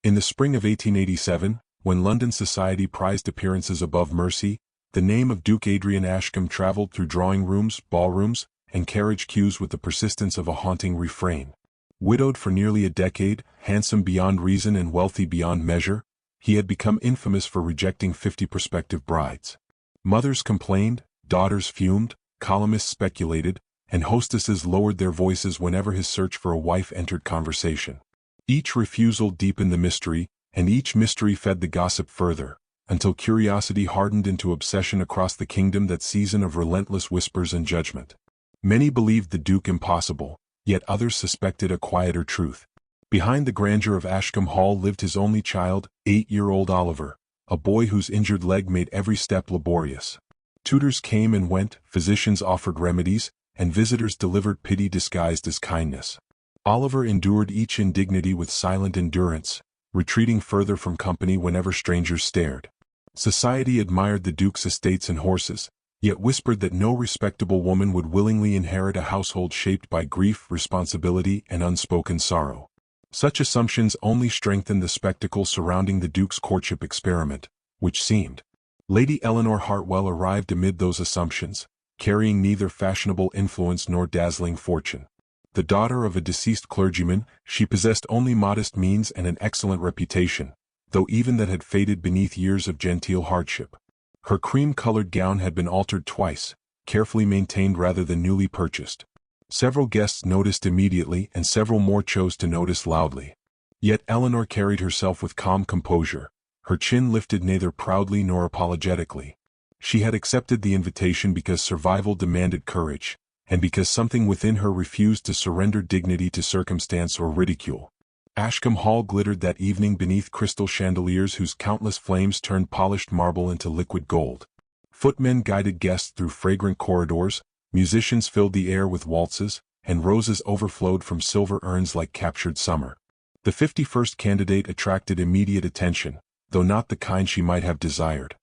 In the spring of 1887, when London society prized appearances above mercy, the name of Duke Adrian Ashcombe traveled through drawing rooms, ballrooms, and carriage queues with the persistence of a haunting refrain. Widowed for nearly a decade, handsome beyond reason and wealthy beyond measure, he had become infamous for rejecting 50 prospective brides. Mothers complained, daughters fumed, columnists speculated, and hostesses lowered their voices whenever his search for a wife entered conversation. Each refusal deepened the mystery, and each mystery fed the gossip further, until curiosity hardened into obsession across the kingdom that season of relentless whispers and judgment. Many believed the Duke impossible, yet others suspected a quieter truth. Behind the grandeur of Ashcombe Hall lived his only child, 8-year-old Oliver, a boy whose injured leg made every step laborious. Tutors came and went, physicians offered remedies, and visitors delivered pity disguised as kindness. Oliver endured each indignity with silent endurance, retreating further from company whenever strangers stared. Society admired the Duke's estates and horses, yet whispered that no respectable woman would willingly inherit a household shaped by grief, responsibility, and unspoken sorrow. Such assumptions only strengthened the spectacle surrounding the Duke's courtship experiment, which seemed. Lady Eleanor Hartwell arrived amid those assumptions, carrying neither fashionable influence nor dazzling fortune. The daughter of a deceased clergyman, she possessed only modest means and an excellent reputation, though even that had faded beneath years of genteel hardship. Her cream-colored gown had been altered twice, carefully maintained rather than newly purchased. Several guests noticed immediately and several more chose to notice loudly. Yet Eleanor carried herself with calm composure, her chin lifted neither proudly nor apologetically. She had accepted the invitation because survival demanded courage, and because something within her refused to surrender dignity to circumstance or ridicule. Ashcombe Hall glittered that evening beneath crystal chandeliers whose countless flames turned polished marble into liquid gold. Footmen guided guests through fragrant corridors, musicians filled the air with waltzes, and roses overflowed from silver urns like captured summer. The 51st candidate attracted immediate attention, though not the kind she might have desired.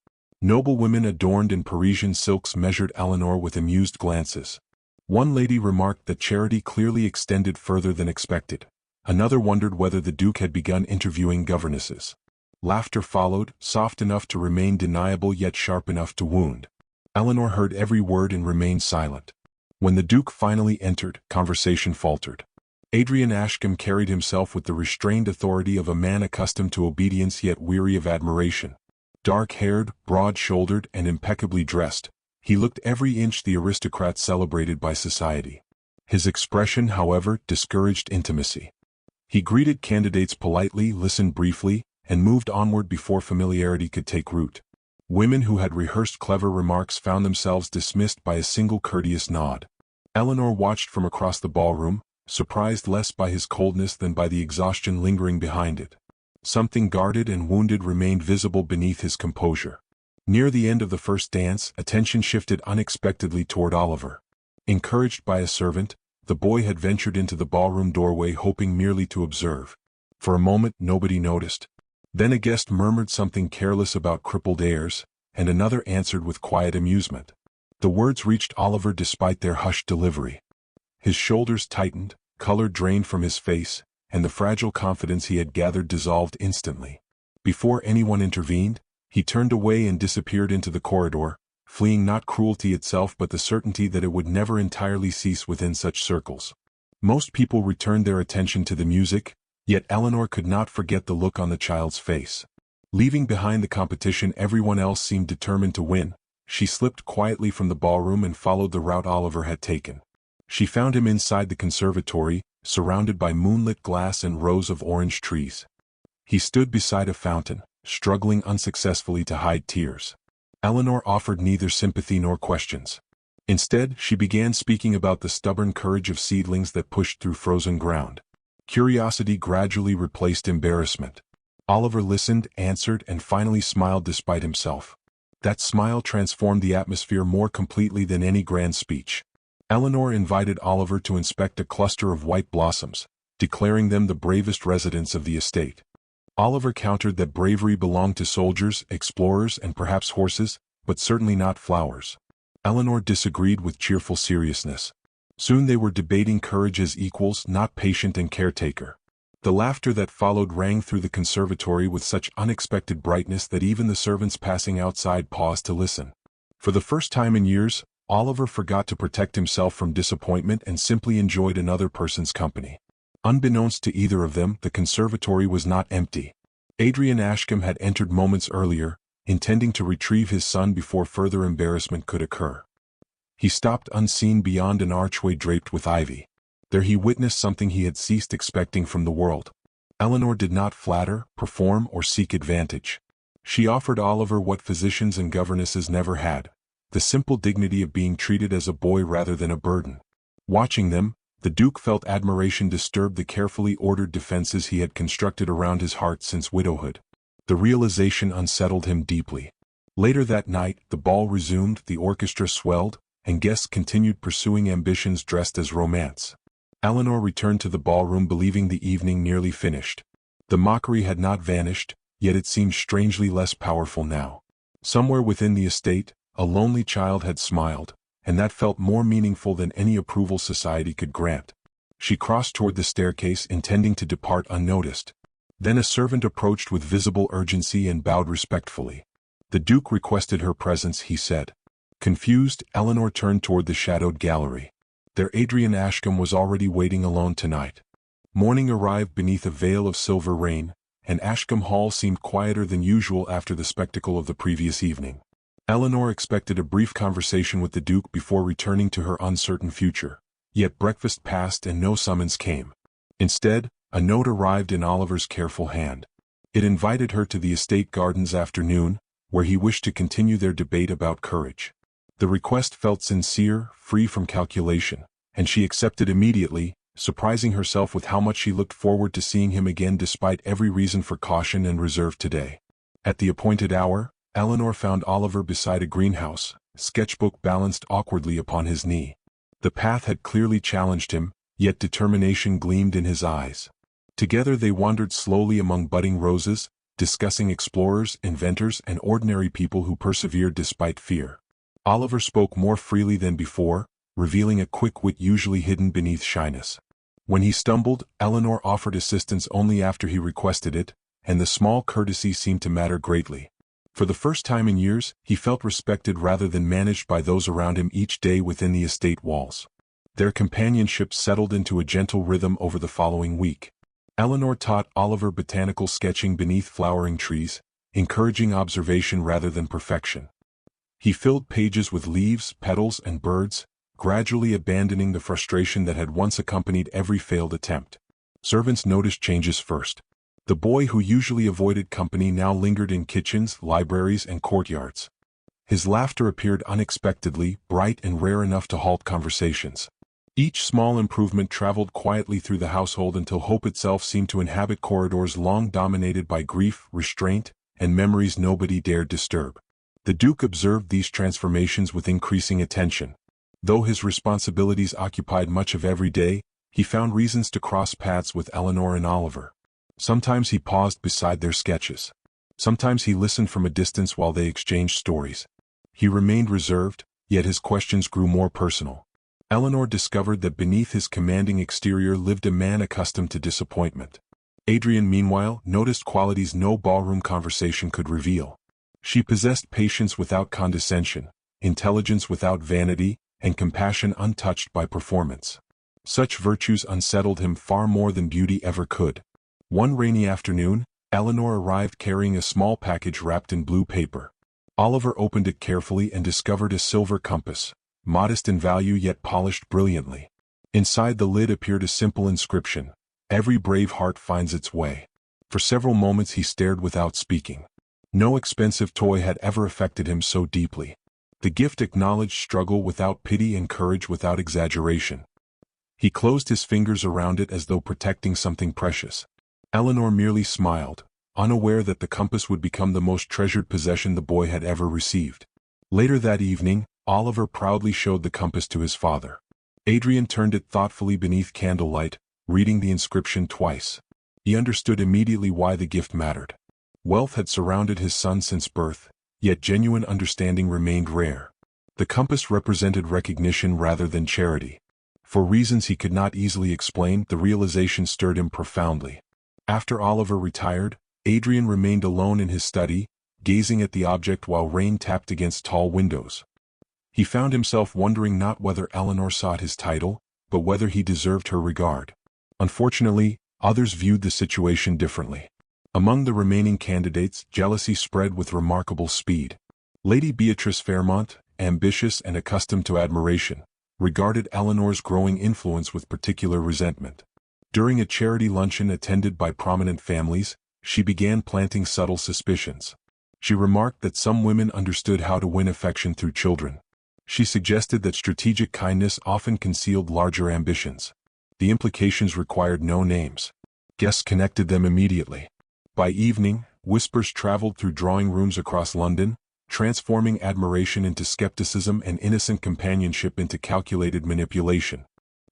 Noblewomen adorned in Parisian silks measured Eleanor with amused glances. One lady remarked that charity clearly extended further than expected. Another wondered whether the Duke had begun interviewing governesses. Laughter followed, soft enough to remain deniable yet sharp enough to wound. Eleanor heard every word and remained silent. When the Duke finally entered, conversation faltered. Adrian Ashcombe carried himself with the restrained authority of a man accustomed to obedience yet weary of admiration. Dark-haired, broad-shouldered, and impeccably dressed, he looked every inch the aristocrat celebrated by society. His expression, however, discouraged intimacy. He greeted candidates politely, listened briefly, and moved onward before familiarity could take root. Women who had rehearsed clever remarks found themselves dismissed by a single courteous nod. Eleanor watched from across the ballroom, surprised less by his coldness than by the exhaustion lingering behind it. Something guarded and wounded remained visible beneath his composure. Near the end of the first dance, attention shifted unexpectedly toward Oliver. Encouraged by a servant, the boy had ventured into the ballroom doorway hoping merely to observe. For a moment nobody noticed. Then a guest murmured something careless about crippled airs, and another answered with quiet amusement. The words reached Oliver despite their hushed delivery. His shoulders tightened, color drained from his face, and the fragile confidence he had gathered dissolved instantly. Before anyone intervened, he turned away and disappeared into the corridor, fleeing not cruelty itself but the certainty that it would never entirely cease within such circles. Most people returned their attention to the music, yet Eleanor could not forget the look on the child's face. Leaving behind the competition everyone else seemed determined to win, she slipped quietly from the ballroom and followed the route Oliver had taken. She found him inside the conservatory, surrounded by moonlit glass and rows of orange trees. He stood beside a fountain, struggling unsuccessfully to hide tears. Eleanor offered neither sympathy nor questions. Instead, she began speaking about the stubborn courage of seedlings that pushed through frozen ground. Curiosity gradually replaced embarrassment. Oliver listened, answered, and finally smiled despite himself. That smile transformed the atmosphere more completely than any grand speech. Eleanor invited Oliver to inspect a cluster of white blossoms, declaring them the bravest residents of the estate. Oliver countered that bravery belonged to soldiers, explorers, and perhaps horses, but certainly not flowers. Eleanor disagreed with cheerful seriousness. Soon they were debating courage as equals, not patient and caretaker. The laughter that followed rang through the conservatory with such unexpected brightness that even the servants passing outside paused to listen. For the first time in years, Oliver forgot to protect himself from disappointment and simply enjoyed another person's company. Unbeknownst to either of them, the conservatory was not empty. Adrian Ashcombe had entered moments earlier, intending to retrieve his son before further embarrassment could occur. He stopped unseen beyond an archway draped with ivy. There he witnessed something he had ceased expecting from the world. Eleanor did not flatter, perform, or seek advantage. She offered Oliver what physicians and governesses never had, the simple dignity of being treated as a boy rather than a burden. Watching them, the Duke felt admiration disturb the carefully ordered defenses he had constructed around his heart since widowhood. The realization unsettled him deeply. Later that night, the ball resumed, the orchestra swelled, and guests continued pursuing ambitions dressed as romance. Eleanor returned to the ballroom believing the evening nearly finished. The mockery had not vanished, yet it seemed strangely less powerful now. Somewhere within the estate, a lonely child had smiled, and that felt more meaningful than any approval society could grant. She crossed toward the staircase intending to depart unnoticed. Then a servant approached with visible urgency and bowed respectfully. The Duke requested her presence, he said. Confused, Eleanor turned toward the shadowed gallery. There Adrian Ashcombe was already waiting alone tonight. Morning arrived beneath a veil of silver rain, and Ashcombe Hall seemed quieter than usual after the spectacle of the previous evening. Eleanor expected a brief conversation with the Duke before returning to her uncertain future, yet breakfast passed and no summons came. Instead, a note arrived in Oliver's careful hand. It invited her to the estate gardens afternoon, where he wished to continue their debate about courage. The request felt sincere, free from calculation, and she accepted immediately, surprising herself with how much she looked forward to seeing him again despite every reason for caution and reserve today. At the appointed hour, Eleanor found Oliver beside a greenhouse, sketchbook balanced awkwardly upon his knee. The path had clearly challenged him, yet determination gleamed in his eyes. Together they wandered slowly among budding roses, discussing explorers, inventors, and ordinary people who persevered despite fear. Oliver spoke more freely than before, revealing a quick wit usually hidden beneath shyness. When he stumbled, Eleanor offered assistance only after he requested it, and the small courtesy seemed to matter greatly. For the first time in years, he felt respected rather than managed by those around him each day within the estate walls. Their companionship settled into a gentle rhythm over the following week. Eleanor taught Oliver botanical sketching beneath flowering trees, encouraging observation rather than perfection. He filled pages with leaves, petals, and birds, gradually abandoning the frustration that had once accompanied every failed attempt. Servants noticed changes first. The boy who usually avoided company now lingered in kitchens, libraries, and courtyards. His laughter appeared unexpectedly, bright and rare enough to halt conversations. Each small improvement traveled quietly through the household until hope itself seemed to inhabit corridors long dominated by grief, restraint, and memories nobody dared disturb. The Duke observed these transformations with increasing attention. Though his responsibilities occupied much of every day, he found reasons to cross paths with Eleanor and Oliver. Sometimes he paused beside their sketches. Sometimes he listened from a distance while they exchanged stories. He remained reserved, yet his questions grew more personal. Eleanor discovered that beneath his commanding exterior lived a man accustomed to disappointment. Adrian, meanwhile, noticed qualities no ballroom conversation could reveal. She possessed patience without condescension, intelligence without vanity, and compassion untouched by performance. Such virtues unsettled him far more than beauty ever could. One rainy afternoon, Eleanor arrived carrying a small package wrapped in blue paper. Oliver opened it carefully and discovered a silver compass, modest in value yet polished brilliantly. Inside the lid appeared a simple inscription, "Every brave heart finds its way." For several moments he stared without speaking. No expensive toy had ever affected him so deeply. The gift acknowledged struggle without pity and courage without exaggeration. He closed his fingers around it as though protecting something precious. Eleanor merely smiled, unaware that the compass would become the most treasured possession the boy had ever received. Later that evening, Oliver proudly showed the compass to his father. Adrian turned it thoughtfully beneath candlelight, reading the inscription twice. He understood immediately why the gift mattered. Wealth had surrounded his son since birth, yet genuine understanding remained rare. The compass represented recognition rather than charity. For reasons he could not easily explain, the realization stirred him profoundly. After Oliver retired, Adrian remained alone in his study, gazing at the object while rain tapped against tall windows. He found himself wondering not whether Eleanor sought his title, but whether he deserved her regard. Unfortunately, others viewed the situation differently. Among the remaining candidates, jealousy spread with remarkable speed. Lady Beatrice Fairmont, ambitious and accustomed to admiration, regarded Eleanor's growing influence with particular resentment. During a charity luncheon attended by prominent families, she began planting subtle suspicions. She remarked that some women understood how to win affection through children. She suggested that strategic kindness often concealed larger ambitions. The implications required no names. Guests connected them immediately. By evening, whispers traveled through drawing rooms across London, transforming admiration into skepticism and innocent companionship into calculated manipulation.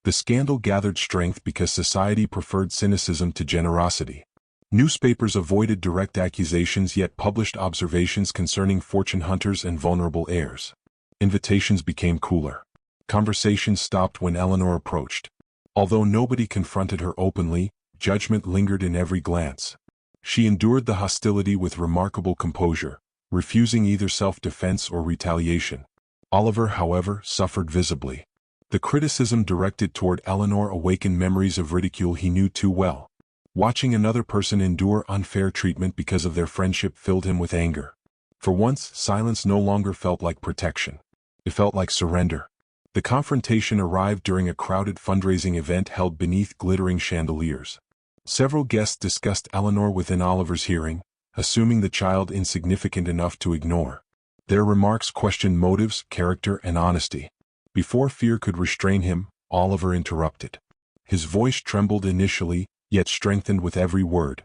The scandal gathered strength because society preferred cynicism to generosity. Newspapers avoided direct accusations yet published observations concerning fortune hunters and vulnerable heirs. Invitations became cooler. Conversations stopped when Eleanor approached. Although nobody confronted her openly, judgment lingered in every glance. She endured the hostility with remarkable composure, refusing either self-defense or retaliation. Oliver, however, suffered visibly. The criticism directed toward Eleanor awakened memories of ridicule he knew too well. Watching another person endure unfair treatment because of their friendship filled him with anger. For once, silence no longer felt like protection. It felt like surrender. The confrontation arrived during a crowded fundraising event held beneath glittering chandeliers. Several guests discussed Eleanor within Oliver's hearing, assuming the child insignificant enough to ignore. Their remarks questioned motives, character, and honesty. Before fear could restrain him, Oliver interrupted. His voice trembled initially, yet strengthened with every word.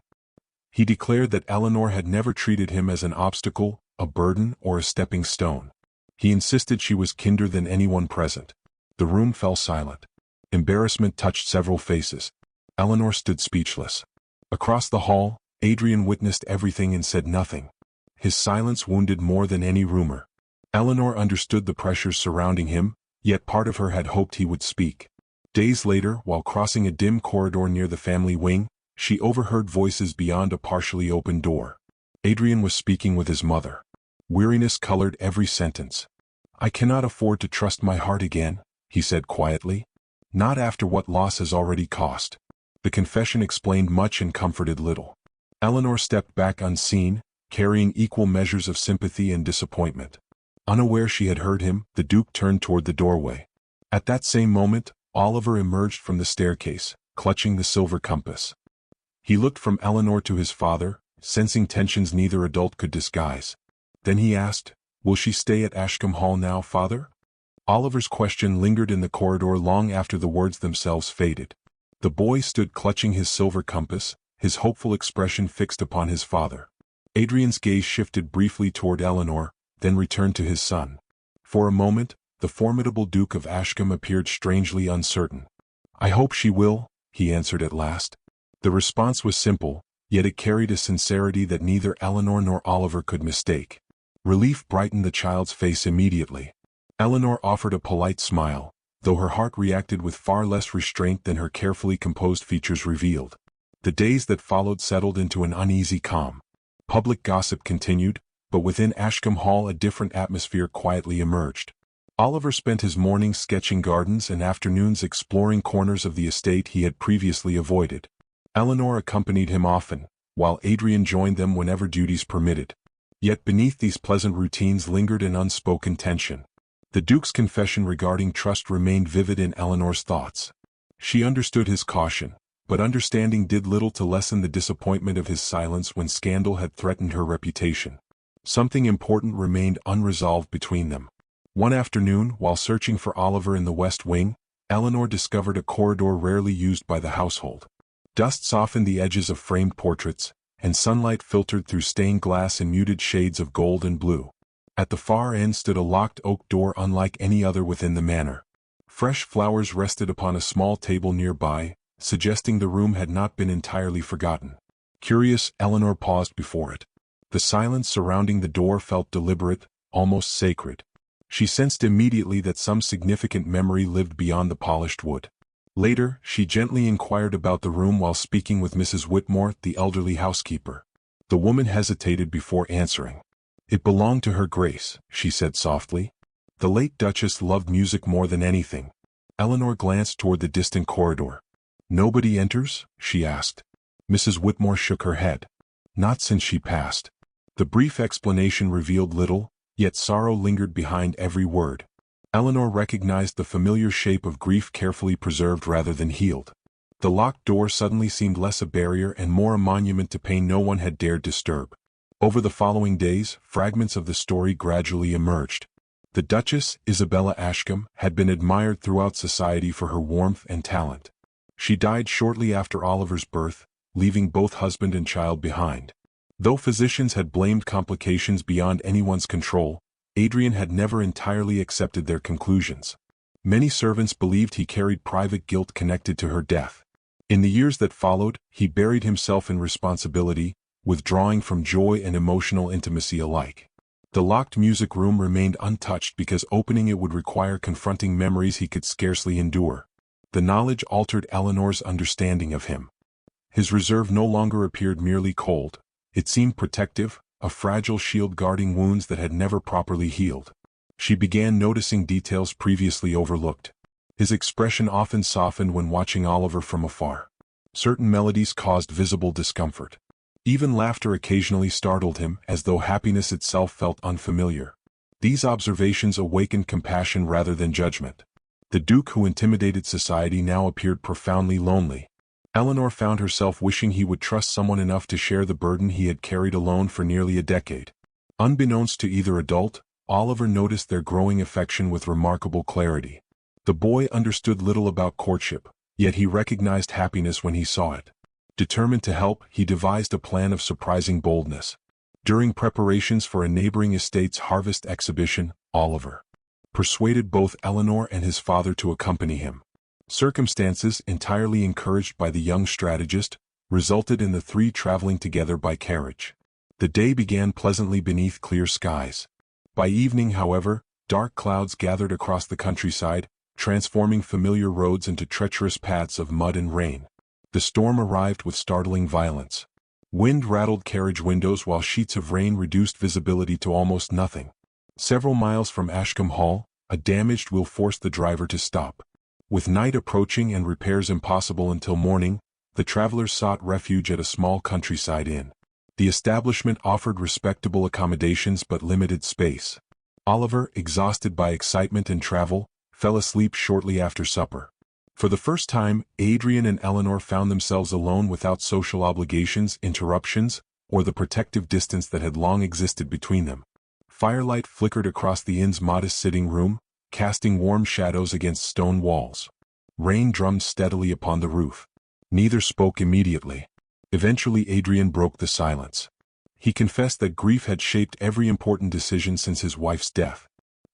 He declared that Eleanor had never treated him as an obstacle, a burden, or a stepping stone. He insisted she was kinder than anyone present. The room fell silent. Embarrassment touched several faces. Eleanor stood speechless. Across the hall, Adrian witnessed everything and said nothing. His silence wounded more than any rumor. Eleanor understood the pressures surrounding him, yet part of her had hoped he would speak. Days later, while crossing a dim corridor near the family wing, she overheard voices beyond a partially open door. Adrian was speaking with his mother. Weariness colored every sentence. "I cannot afford to trust my heart again," he said quietly. "Not after what loss has already cost." The confession explained much and comforted little. Eleanor stepped back unseen, carrying equal measures of sympathy and disappointment. Unaware she had heard him, the Duke turned toward the doorway. At that same moment, Oliver emerged from the staircase, clutching the silver compass. He looked from Eleanor to his father, sensing tensions neither adult could disguise. Then he asked, "Will she stay at Ashcombe Hall now, father?" Oliver's question lingered in the corridor long after the words themselves faded. The boy stood clutching his silver compass, his hopeful expression fixed upon his father. Adrian's gaze shifted briefly toward Eleanor, then returned to his son. For a moment, the formidable Duke of Ashcombe appeared strangely uncertain. "I hope she will," he answered at last. The response was simple, yet it carried a sincerity that neither Eleanor nor Oliver could mistake. Relief brightened the child's face immediately. Eleanor offered a polite smile, though her heart reacted with far less restraint than her carefully composed features revealed. The days that followed settled into an uneasy calm. Public gossip continued, but within Ashcombe Hall a different atmosphere quietly emerged. Oliver spent his mornings sketching gardens and afternoons exploring corners of the estate he had previously avoided. Eleanor accompanied him often, while Adrian joined them whenever duties permitted. Yet beneath these pleasant routines lingered an unspoken tension. The Duke's confession regarding trust remained vivid in Eleanor's thoughts. She understood his caution, but understanding did little to lessen the disappointment of his silence when scandal had threatened her reputation. Something important remained unresolved between them. One afternoon, while searching for Oliver in the West Wing, Eleanor discovered a corridor rarely used by the household. Dust softened the edges of framed portraits, and sunlight filtered through stained glass in muted shades of gold and blue. At the far end stood a locked oak door unlike any other within the manor. Fresh flowers rested upon a small table nearby, suggesting the room had not been entirely forgotten. Curious, Eleanor paused before it. The silence surrounding the door felt deliberate, almost sacred. She sensed immediately that some significant memory lived beyond the polished wood. Later, she gently inquired about the room while speaking with Mrs. Whitmore, the elderly housekeeper. The woman hesitated before answering. "It belonged to her grace," she said softly. "The late Duchess loved music more than anything." Eleanor glanced toward the distant corridor. "Nobody enters?" she asked. Mrs. Whitmore shook her head. "Not since she passed." The brief explanation revealed little, yet sorrow lingered behind every word. Eleanor recognized the familiar shape of grief carefully preserved rather than healed. The locked door suddenly seemed less a barrier and more a monument to pain no one had dared disturb. Over the following days, fragments of the story gradually emerged. The Duchess, Isabella Ashcombe, had been admired throughout society for her warmth and talent. She died shortly after Oliver's birth, leaving both husband and child behind. Though physicians had blamed complications beyond anyone's control, Adrian had never entirely accepted their conclusions. Many servants believed he carried private guilt connected to her death. In the years that followed, he buried himself in responsibility, withdrawing from joy and emotional intimacy alike. The locked music room remained untouched because opening it would require confronting memories he could scarcely endure. The knowledge altered Eleanor's understanding of him. His reserve no longer appeared merely cold. It seemed protective, a fragile shield guarding wounds that had never properly healed. She began noticing details previously overlooked. His expression often softened when watching Oliver from afar. Certain melodies caused visible discomfort. Even laughter occasionally startled him, as though happiness itself felt unfamiliar. These observations awakened compassion rather than judgment. The Duke who intimidated society now appeared profoundly lonely. Eleanor found herself wishing he would trust someone enough to share the burden he had carried alone for nearly a decade. Unbeknownst to either adult, Oliver noticed their growing affection with remarkable clarity. The boy understood little about courtship, yet he recognized happiness when he saw it. Determined to help, he devised a plan of surprising boldness. During preparations for a neighboring estate's harvest exhibition, Oliver persuaded both Eleanor and his father to accompany him. Circumstances, entirely encouraged by the young strategist, resulted in the three traveling together by carriage. The day began pleasantly beneath clear skies. By evening, however, dark clouds gathered across the countryside, transforming familiar roads into treacherous paths of mud and rain. The storm arrived with startling violence. Wind rattled carriage windows while sheets of rain reduced visibility to almost nothing. Several miles from Ashcombe Hall, a damaged wheel forced the driver to stop. With night approaching and repairs impossible until morning, the travelers sought refuge at a small countryside inn. The establishment offered respectable accommodations but limited space. Oliver, exhausted by excitement and travel, fell asleep shortly after supper. For the first time, Adrian and Eleanor found themselves alone without social obligations, interruptions, or the protective distance that had long existed between them. Firelight flickered across the inn's modest sitting room, casting warm shadows against stone walls. Rain drummed steadily upon the roof. Neither spoke immediately. Eventually Adrian broke the silence. He confessed that grief had shaped every important decision since his wife's death.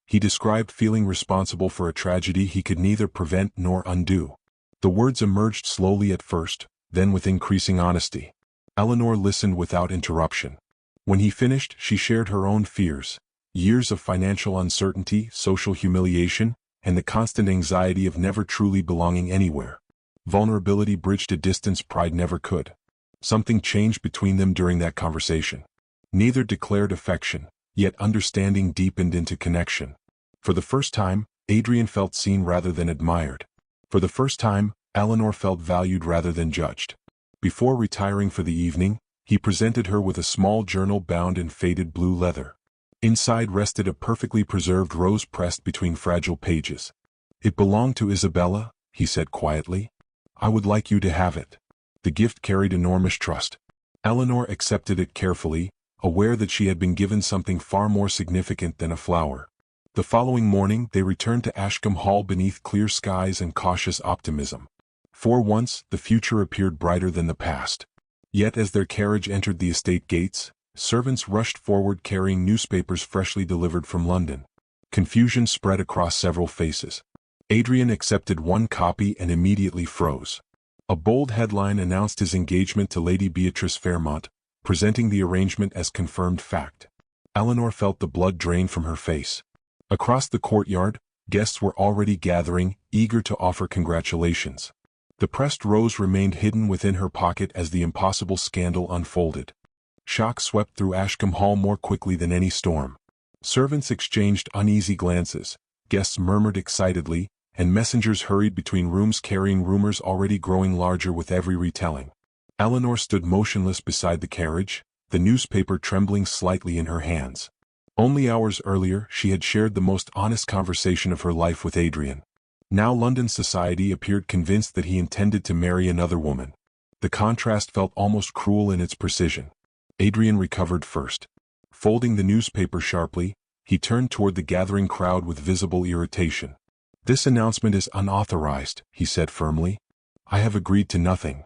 He described feeling responsible for a tragedy he could neither prevent nor undo. The words emerged slowly at first, then with increasing honesty. Eleanor listened without interruption. When he finished, she shared her own fears. Years of financial uncertainty, social humiliation, and the constant anxiety of never truly belonging anywhere. Vulnerability bridged a distance pride never could. Something changed between them during that conversation. Neither declared affection, yet understanding deepened into connection. For the first time, Adrian felt seen rather than admired. For the first time, Eleanor felt valued rather than judged. Before retiring for the evening, he presented her with a small journal bound in faded blue leather. Inside rested a perfectly preserved rose pressed between fragile pages. "It belonged to Isabella," he said quietly. "I would like you to have it." The gift carried enormous trust. Eleanor accepted it carefully, aware that she had been given something far more significant than a flower. The following morning they returned to Ashcombe Hall beneath clear skies and cautious optimism. For once, the future appeared brighter than the past. Yet as their carriage entered the estate gates, servants rushed forward carrying newspapers freshly delivered from London. Confusion spread across several faces. Adrian accepted one copy and immediately froze. A bold headline announced his engagement to Lady Beatrice Fairmont, presenting the arrangement as confirmed fact. Eleanor felt the blood drain from her face. Across the courtyard, Guests were already gathering, eager to offer congratulations. The pressed rose remained hidden within her pocket as the impossible scandal unfolded. Shock swept through Ashcombe Hall more quickly than any storm. Servants exchanged uneasy glances, guests murmured excitedly, and messengers hurried between rooms carrying rumors already growing larger with every retelling. Eleanor stood motionless beside the carriage, the newspaper trembling slightly in her hands. Only hours earlier she had shared the most honest conversation of her life with Adrian. Now London society appeared convinced that he intended to marry another woman. The contrast felt almost cruel in its precision. Adrian recovered first. Folding the newspaper sharply, he turned toward the gathering crowd with visible irritation. "This announcement is unauthorized," he said firmly. "I have agreed to nothing."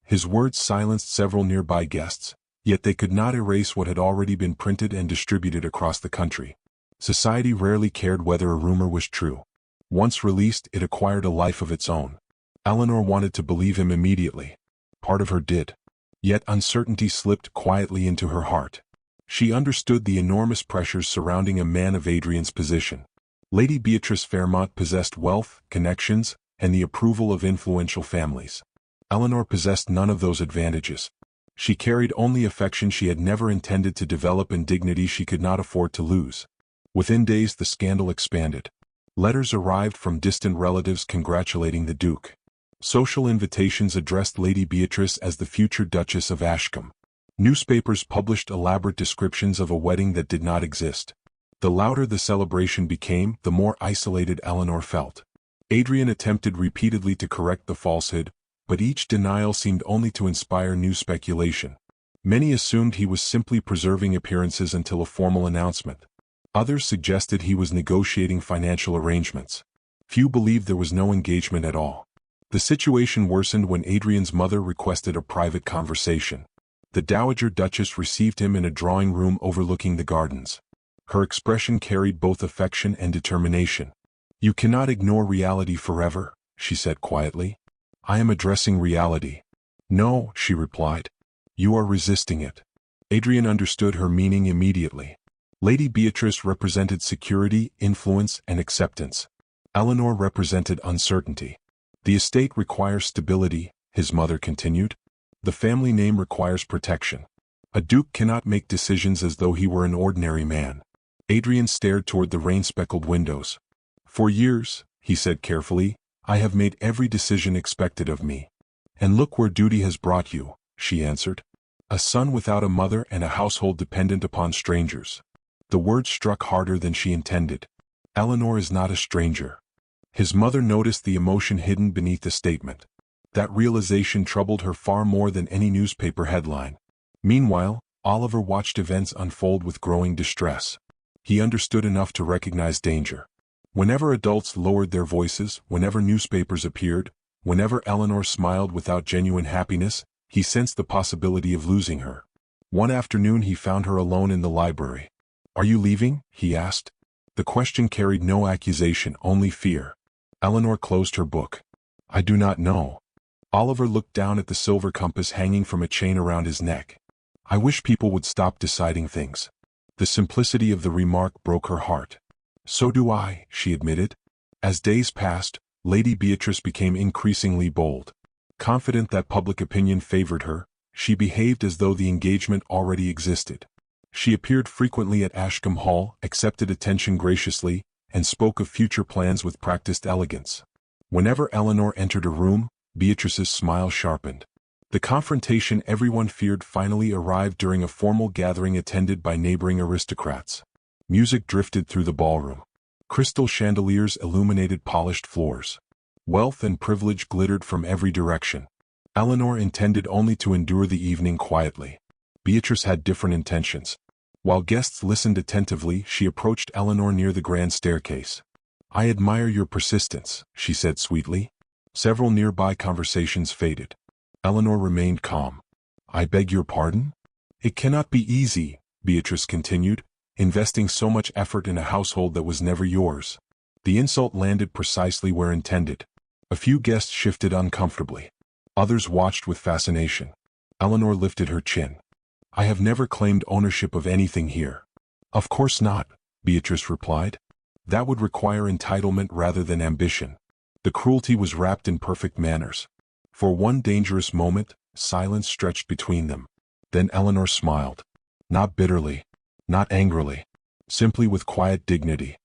His words silenced several nearby guests, yet they could not erase what had already been printed and distributed across the country. Society rarely cared whether a rumor was true. Once released, it acquired a life of its own. Eleanor wanted to believe him immediately. Part of her did. Yet uncertainty slipped quietly into her heart. She understood the enormous pressures surrounding a man of Adrian's position. Lady Beatrice Fairmont possessed wealth, connections, and the approval of influential families. Eleanor possessed none of those advantages. She carried only affection she had never intended to develop and dignity she could not afford to lose. Within days the scandal expanded. Letters arrived from distant relatives congratulating the Duke. Social invitations addressed Lady Beatrice as the future Duchess of Ashcombe. Newspapers published elaborate descriptions of a wedding that did not exist. The louder the celebration became, the more isolated Eleanor felt. Adrian attempted repeatedly to correct the falsehood, but each denial seemed only to inspire new speculation. Many assumed he was simply preserving appearances until a formal announcement. Others suggested he was negotiating financial arrangements. Few believed there was no engagement at all. The situation worsened when Adrian's mother requested a private conversation. The Dowager Duchess received him in a drawing room overlooking the gardens. Her expression carried both affection and determination. "You cannot ignore reality forever," she said quietly. "I am addressing reality." "No," she replied. "You are resisting it." Adrian understood her meaning immediately. Lady Beatrice represented security, influence, and acceptance. Eleanor represented uncertainty. "The estate requires stability," his mother continued. "The family name requires protection. A duke cannot make decisions as though he were an ordinary man." Adrian stared toward the rain-speckled windows. "For years," he said carefully, "I have made every decision expected of me." "And look where duty has brought you," she answered. "A son without a mother and a household dependent upon strangers." The words struck harder than she intended. "Eleanor is not a stranger." His mother noticed the emotion hidden beneath the statement. That realization troubled her far more than any newspaper headline. Meanwhile, Oliver watched events unfold with growing distress. He understood enough to recognize danger. Whenever adults lowered their voices, whenever newspapers appeared, whenever Eleanor smiled without genuine happiness, he sensed the possibility of losing her. One afternoon he found her alone in the library. "Are you leaving?" he asked. The question carried no accusation, only fear. Eleanor closed her book. "I do not know." Oliver looked down at the silver compass hanging from a chain around his neck. "I wish people would stop deciding things." The simplicity of the remark broke her heart. "So do I," she admitted. As days passed, Lady Beatrice became increasingly bold. Confident that public opinion favored her, she behaved as though the engagement already existed. She appeared frequently at Ashcombe Hall, accepted attention graciously, and spoke of future plans with practiced elegance. Whenever Eleanor entered a room, Beatrice's smile sharpened. The confrontation everyone feared finally arrived during a formal gathering attended by neighboring aristocrats. Music drifted through the ballroom. Crystal chandeliers illuminated polished floors. Wealth and privilege glittered from every direction. Eleanor intended only to endure the evening quietly. Beatrice had different intentions. While guests listened attentively, she approached Eleanor near the grand staircase. "I admire your persistence," she said sweetly. Several nearby conversations faded. Eleanor remained calm. "I beg your pardon?" "It cannot be easy," Beatrice continued, "investing so much effort in a household that was never yours." The insult landed precisely where intended. A few guests shifted uncomfortably. Others watched with fascination. Eleanor lifted her chin. "I have never claimed ownership of anything here." "Of course not," Beatrice replied. That would require entitlement rather than ambition. The cruelty was wrapped in perfect manners. For one dangerous moment, silence stretched between them. Then Eleanor smiled. Not bitterly, not angrily, simply with quiet dignity.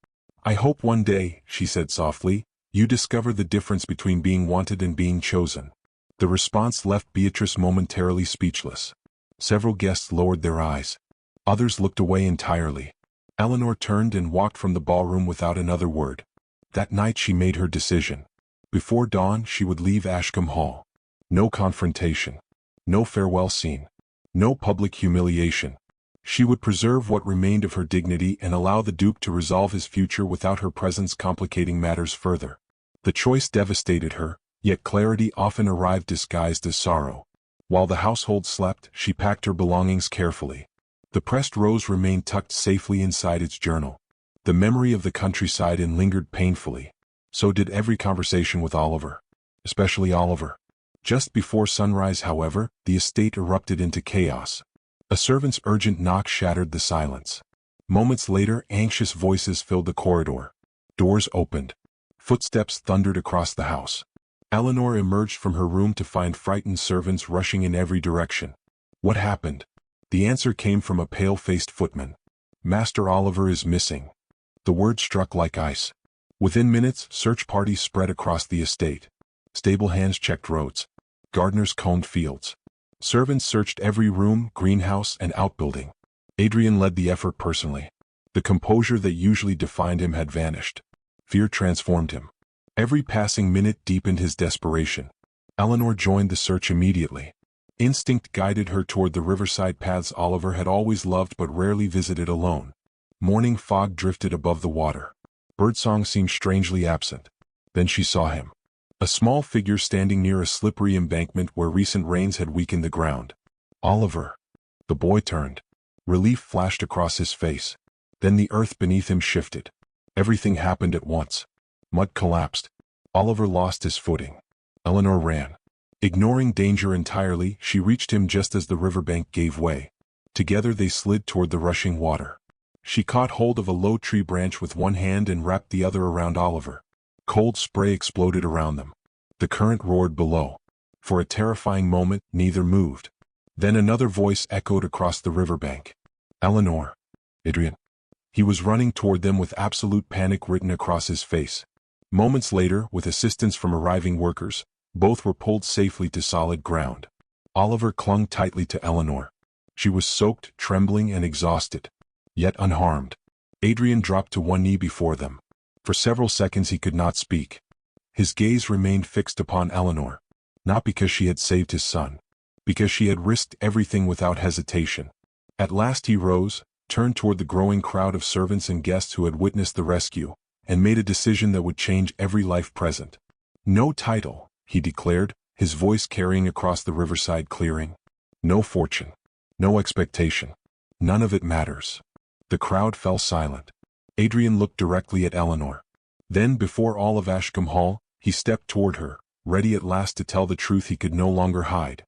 "I hope one day," she said softly, "you discover the difference between being wanted and being chosen." The response left Beatrice momentarily speechless. Several guests lowered their eyes. Others looked away entirely. Eleanor turned and walked from the ballroom without another word. That night she made her decision. Before dawn she would leave Ashcombe Hall. No confrontation. No farewell scene. No public humiliation. She would preserve what remained of her dignity and allow the Duke to resolve his future without her presence complicating matters further. The choice devastated her, yet clarity often arrived disguised as sorrow. While the household slept, she packed her belongings carefully. The pressed rose remained tucked safely inside its journal. The memory of the countryside lingered painfully. So did every conversation with Oliver. Especially Oliver. Just before sunrise, however, the estate erupted into chaos. A servant's urgent knock shattered the silence. Moments later, anxious voices filled the corridor. Doors opened. Footsteps thundered across the house. Eleanor emerged from her room to find frightened servants rushing in every direction. What happened? The answer came from a pale-faced footman. "Master Oliver is missing." The word struck like ice. Within minutes, search parties spread across the estate. Stable hands checked roads. Gardeners combed fields. Servants searched every room, greenhouse, and outbuilding. Adrian led the effort personally. The composure that usually defined him had vanished. Fear transformed him. Every passing minute deepened his desperation. Eleanor joined the search immediately. Instinct guided her toward the riverside paths Oliver had always loved but rarely visited alone. Morning fog drifted above the water. Birdsong seemed strangely absent. Then she saw him. A small figure standing near a slippery embankment where recent rains had weakened the ground. "Oliver." The boy turned. Relief flashed across his face. Then the earth beneath him shifted. Everything happened at once. Mud collapsed. Oliver lost his footing. Eleanor ran. Ignoring danger entirely, she reached him just as the riverbank gave way. Together they slid toward the rushing water. She caught hold of a low tree branch with one hand and wrapped the other around Oliver. Cold spray exploded around them. The current roared below. For a terrifying moment, neither moved. Then another voice echoed across the riverbank. "Eleanor." "Adrian." He was running toward them with absolute panic written across his face. Moments later, with assistance from arriving workers, both were pulled safely to solid ground. Oliver clung tightly to Eleanor. She was soaked, trembling, and exhausted, yet unharmed. Adrian dropped to one knee before them. For several seconds he could not speak. His gaze remained fixed upon Eleanor, not because she had saved his son, because she had risked everything without hesitation. At last he rose, turned toward the growing crowd of servants and guests who had witnessed the rescue, and made a decision that would change every life present. "No title," he declared, his voice carrying across the riverside clearing. "No fortune. No expectation. None of it matters." The crowd fell silent. Adrian looked directly at Eleanor. Then, before all of Ashcombe Hall, he stepped toward her, ready at last to tell the truth he could no longer hide.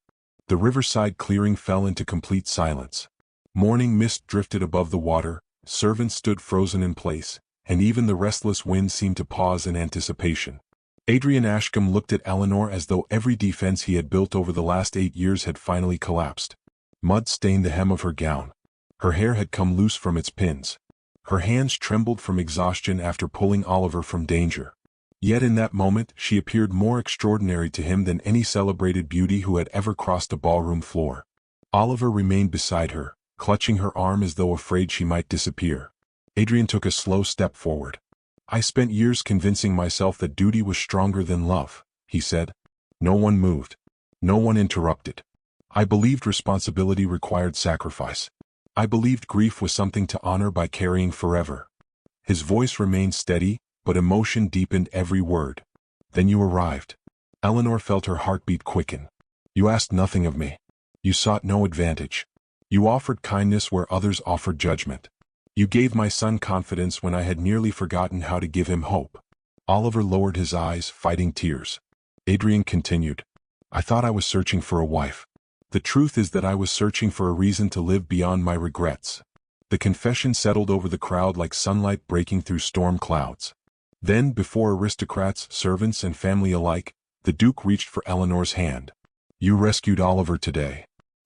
The riverside clearing fell into complete silence. Morning mist drifted above the water, servants stood frozen in place, and even the restless wind seemed to pause in anticipation. Adrian Ashcombe looked at Eleanor as though every defense he had built over the last 8 years had finally collapsed. Mud stained the hem of her gown. Her hair had come loose from its pins. Her hands trembled from exhaustion after pulling Oliver from danger. Yet in that moment she appeared more extraordinary to him than any celebrated beauty who had ever crossed a ballroom floor. Oliver remained beside her, clutching her arm as though afraid she might disappear. Adrian took a slow step forward. "I spent years convincing myself that duty was stronger than love," he said. No one moved. No one interrupted. "I believed responsibility required sacrifice. I believed grief was something to honor by carrying forever." His voice remained steady, but emotion deepened every word. "Then you arrived." Eleanor felt her heartbeat quicken. "You asked nothing of me. You sought no advantage. You offered kindness where others offered judgment. You gave my son confidence when I had nearly forgotten how to give him hope." Oliver lowered his eyes, fighting tears. Adrian continued. "I thought I was searching for a wife. The truth is that I was searching for a reason to live beyond my regrets." The confession settled over the crowd like sunlight breaking through storm clouds. Then, before aristocrats, servants, and family alike, the Duke reached for Eleanor's hand. "You rescued Oliver today."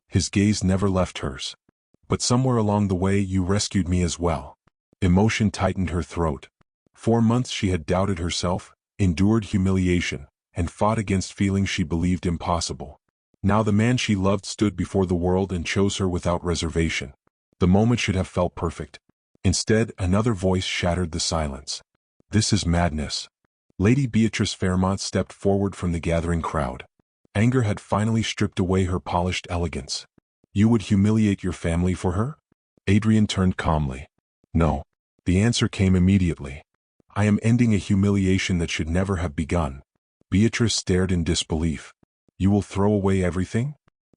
His gaze never left hers. "But somewhere along the way you rescued me as well." Emotion tightened her throat. For months she had doubted herself, endured humiliation, and fought against feelings she believed impossible. Now the man she loved stood before the world and chose her without reservation. The moment should have felt perfect. Instead, another voice shattered the silence. "This is madness." Lady Beatrice Fairmont stepped forward from the gathering crowd. Anger had finally stripped away her polished elegance. "You would humiliate your family for her?" Adrian turned calmly. "No." The answer came immediately. "I am ending a humiliation that should never have begun." Beatrice stared in disbelief. "You will throw away everything?"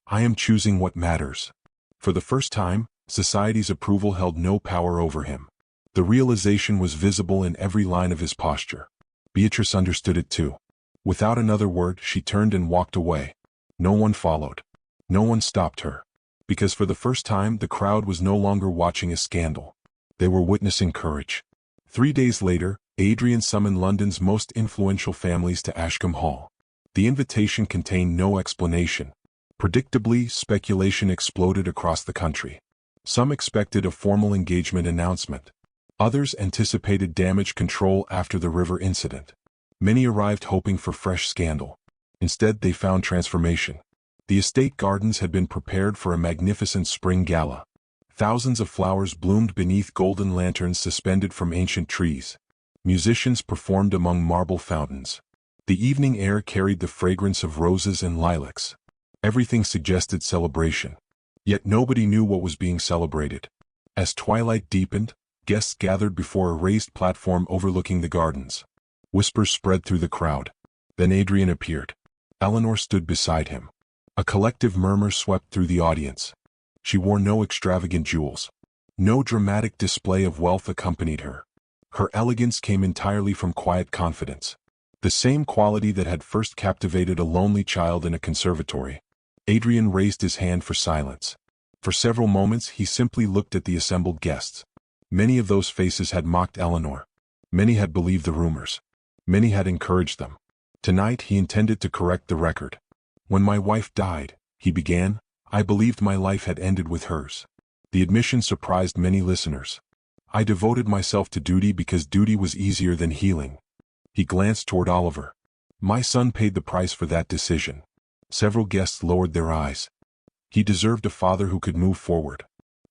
"I am choosing what matters." For the first time, society's approval held no power over him. The realization was visible in every line of his posture. Beatrice understood it too. Without another word, she turned and walked away. No one followed. No one stopped her. Because for the first time, the crowd was no longer watching a scandal. They were witnessing courage. 3 days later, Adrian summoned London's most influential families to Ashcombe Hall. The invitation contained no explanation. Predictably, speculation exploded across the country. Some expected a formal engagement announcement. Others anticipated damage control after the river incident. Many arrived hoping for fresh scandal. Instead, they found transformation. The estate gardens had been prepared for a magnificent spring gala. Thousands of flowers bloomed beneath golden lanterns suspended from ancient trees. Musicians performed among marble fountains. The evening air carried the fragrance of roses and lilacs. Everything suggested celebration. Yet nobody knew what was being celebrated. As twilight deepened, guests gathered before a raised platform overlooking the gardens. Whispers spread through the crowd. Then Adrian appeared. Eleanor stood beside him. A collective murmur swept through the audience. She wore no extravagant jewels. No dramatic display of wealth accompanied her. Her elegance came entirely from quiet confidence. The same quality that had first captivated a lonely child in a conservatory. Adrian raised his hand for silence. For several moments he simply looked at the assembled guests. Many of those faces had mocked Eleanor. Many had believed the rumors. Many had encouraged them. Tonight he intended to correct the record. "When my wife died," he began, "I believed my life had ended with hers." The admission surprised many listeners. "I devoted myself to duty because duty was easier than healing." He glanced toward Oliver. "My son paid the price for that decision." Several guests lowered their eyes. He deserved a father who could move forward.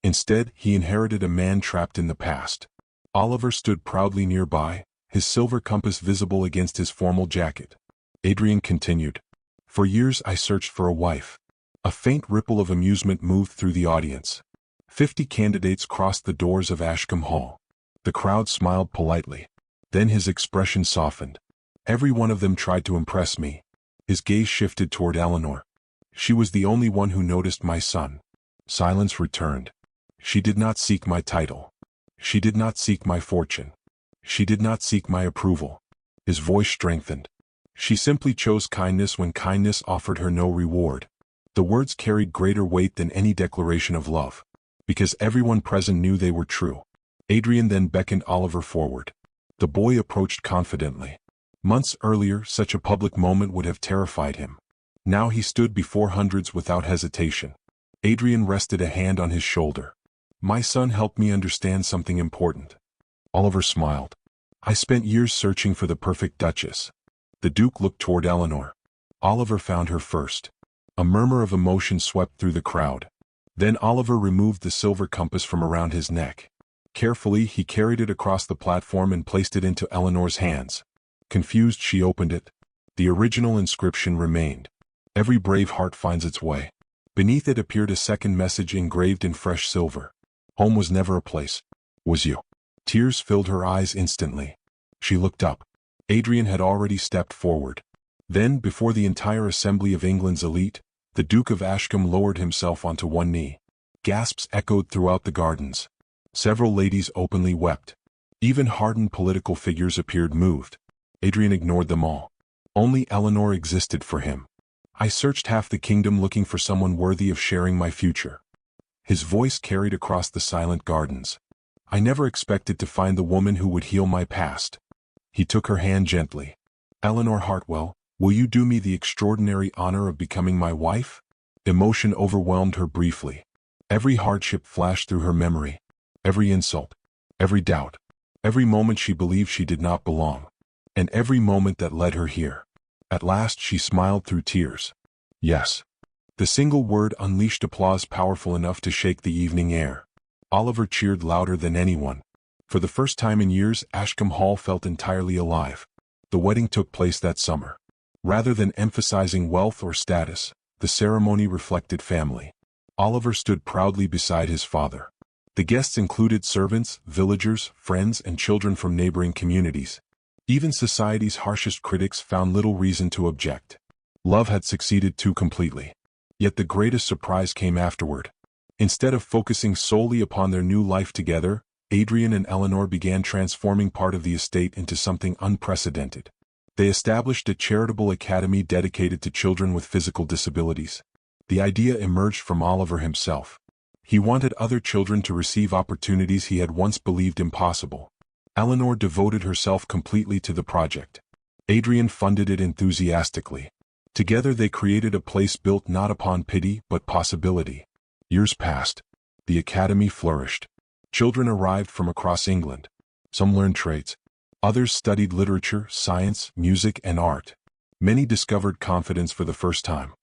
Instead, he inherited a man trapped in the past. Oliver stood proudly nearby, his silver compass visible against his formal jacket. Adrian continued. "For years I searched for a wife." A faint ripple of amusement moved through the audience. 50 candidates crossed the doors of Ashcombe Hall. The crowd smiled politely. Then his expression softened. "Every one of them tried to impress me." His gaze shifted toward Eleanor. "She was the only one who noticed my son." Silence returned. "She did not seek my title. She did not seek my fortune. She did not seek my approval." His voice strengthened. "She simply chose kindness when kindness offered her no reward." The words carried greater weight than any declaration of love. Because everyone present knew they were true. Adrian then beckoned Oliver forward. The boy approached confidently. Months earlier, such a public moment would have terrified him. Now he stood before hundreds without hesitation. Adrian rested a hand on his shoulder. "My son helped me understand something important." Oliver smiled. "I spent years searching for the perfect Duchess." The Duke looked toward Eleanor. Oliver found her first. A murmur of emotion swept through the crowd. Then Oliver removed the silver compass from around his neck. Carefully, he carried it across the platform and placed it into Eleanor's hands. Confused, she opened it. The original inscription remained. "Every brave heart finds its way." Beneath it appeared a second message engraved in fresh silver. "Home was never a place. Was you." Tears filled her eyes instantly. She looked up. Adrian had already stepped forward. Then, before the entire assembly of England's elite, the Duke of Ashcombe lowered himself onto one knee. Gasps echoed throughout the gardens. Several ladies openly wept. Even hardened political figures appeared moved. Adrian ignored them all. Only Eleanor existed for him. "I searched half the kingdom looking for someone worthy of sharing my future." His voice carried across the silent gardens. I never expected to find the woman who would heal my past. He took her hand gently. Eleanor Hartwell, will you do me the extraordinary honor of becoming my wife? Emotion overwhelmed her briefly. Every hardship flashed through her memory. Every insult. Every doubt. Every moment she believed she did not belong. And every moment that led her here. At last she smiled through tears. Yes. The single word unleashed applause powerful enough to shake the evening air. Oliver cheered louder than anyone. For the first time in years, Ashcombe Hall felt entirely alive. The wedding took place that summer. Rather than emphasizing wealth or status, the ceremony reflected family. Oliver stood proudly beside his father. The guests included servants, villagers, friends, and children from neighboring communities. Even society's harshest critics found little reason to object. Love had succeeded too completely. Yet the greatest surprise came afterward. Instead of focusing solely upon their new life together, Adrian and Eleanor began transforming part of the estate into something unprecedented. They established a charitable academy dedicated to children with physical disabilities. The idea emerged from Oliver himself. He wanted other children to receive opportunities he had once believed impossible. Eleanor devoted herself completely to the project. Adrian funded it enthusiastically. Together they created a place built not upon pity but possibility. Years passed. The academy flourished. Children arrived from across England. Some learned trades. Others studied literature, science, music, and art. Many discovered confidence for the first time.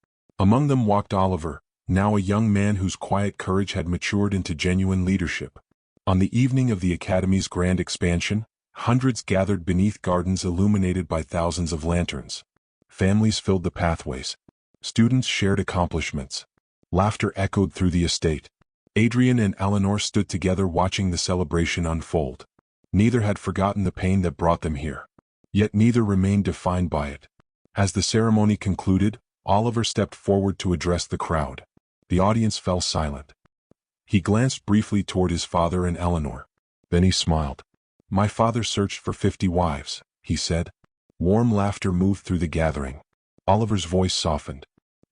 Among them walked Oliver, now a young man whose quiet courage had matured into genuine leadership. On the evening of the academy's grand expansion, hundreds gathered beneath gardens illuminated by thousands of lanterns. Families filled the pathways. Students shared accomplishments. Laughter echoed through the estate. Adrian and Eleanor stood together watching the celebration unfold. Neither had forgotten the pain that brought them here. Yet neither remained defined by it. As the ceremony concluded, Oliver stepped forward to address the crowd. The audience fell silent. He glanced briefly toward his father and Eleanor. Then he smiled. My father searched for 50 wives, he said. Warm laughter moved through the gathering. Oliver's voice softened.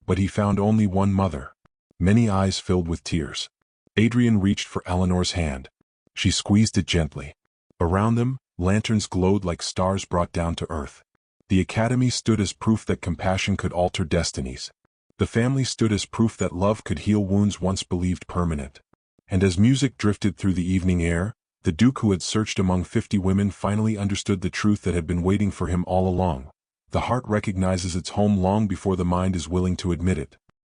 But he found only one mother. Many eyes filled with tears. Adrian reached for Eleanor's hand. She squeezed it gently. Around them, lanterns glowed like stars brought down to earth. The academy stood as proof that compassion could alter destinies. The family stood as proof that love could heal wounds once believed permanent. And as music drifted through the evening air, the Duke who had searched among 50 women finally understood the truth that had been waiting for him all along. The heart recognizes its home long before the mind is willing to admit it.